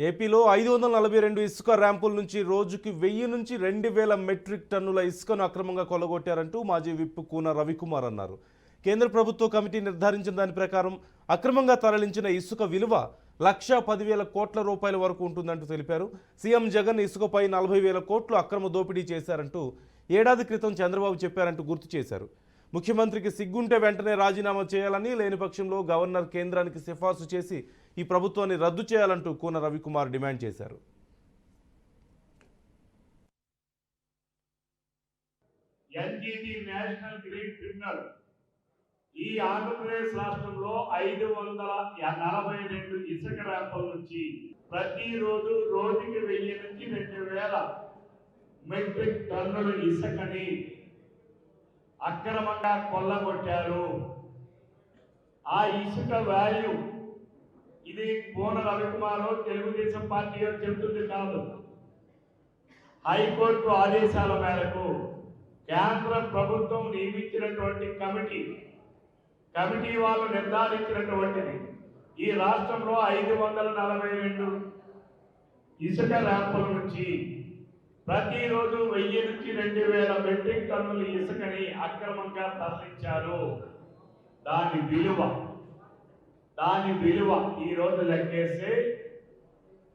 ఏపీలో 542 ఇసుక ర్యాంపుల నుంచి రోజుకి 1000 నుంచి 2000 మెట్రిక్ టన్నుల ఇసుకను అక్రమంగా కొల్లగొట్టారంటూ మాజీ విప్ కూన రవికుమార్ అన్నారు. కేంద్ర ప్రభుత్వ కమిటీ నిర్ధారించిన దాని ప్రకారం అక్రమంగా తరలించిన ఇసుక విలువ 1,10,000 కోట్ల రూపాయల వరకు ఉంటుందంటూ తెలిపారు. సీఎం జగన్ ఇసుకపై 40,000 కోట్లు అక్రమ దోపిడీ చేశారంటూ ఏడాది క్రితం చంద్రబాబు చెప్పారంటూ గుర్తు చేశారు. ముఖ్యమంత్రికి సిగ్గుంటే వెంటనే రాజీనామా చేయాలని, లేని పక్షంలో గవర్నర్ కేంద్రానికి సిఫార్సు చేసి ఈ ప్రభుత్వాన్ని రద్దు చేయాలంటూ కూన రవికుమార్ డిమాండ్ చేశారు. ఎన్జీటీ నేషనల్ గ్రీన్ ట్రిబ్యునల్ ఈ ఆంధ్రప్రదేశ్ రాష్ట్రంలో 542 ఇసుక ర్యాంపుల నుంచి ప్రతిరోజు రోజుకి 1000 నుంచి 2000 మెట్రిక్ టన్నుల ఇసుకని అక్రమంగా కొల్లగొట్టారు. ఆ ఇసుక వాల్యూ ఇది కూన రవికుమార్ తెలుగుదేశం పార్టీ చెబుతుంది కాదు. హైకోర్టు ఆదేశాల మేరకు కేంద్ర ప్రభుత్వం నియమించినటువంటి కమిటీ వాళ్ళు నిర్ధారించినటువంటిది ఈ రాష్ట్రంలో 542 ఇసుక ర్యాంపుల నుంచి ప్రతిరోజు 1000 నుంచి 2000 మెట్రిక్ టన్నుల ఇసుకని అక్రమంగా తరలించారు. దాని విలువ ఈ రోజు లెక్కేస్తే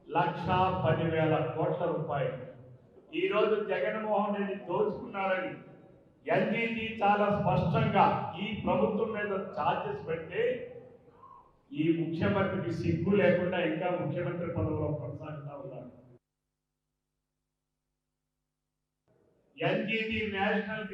1,10,000 కోట్ల రూపాయలు. ఈ రోజు జగన్మోహన్ రెడ్డి దోచుకున్నారని ఎన్జీటీ చాలా స్పష్టంగా ఈ ప్రభుత్వం మీద ఛార్జెస్ పెడితే ఈ ముఖ్యమంత్రికి సిగ్గు లేకుండా ఇంకా ముఖ్యమంత్రి పదవిలో కొనసాగుతా ఉన్నారు. NGT national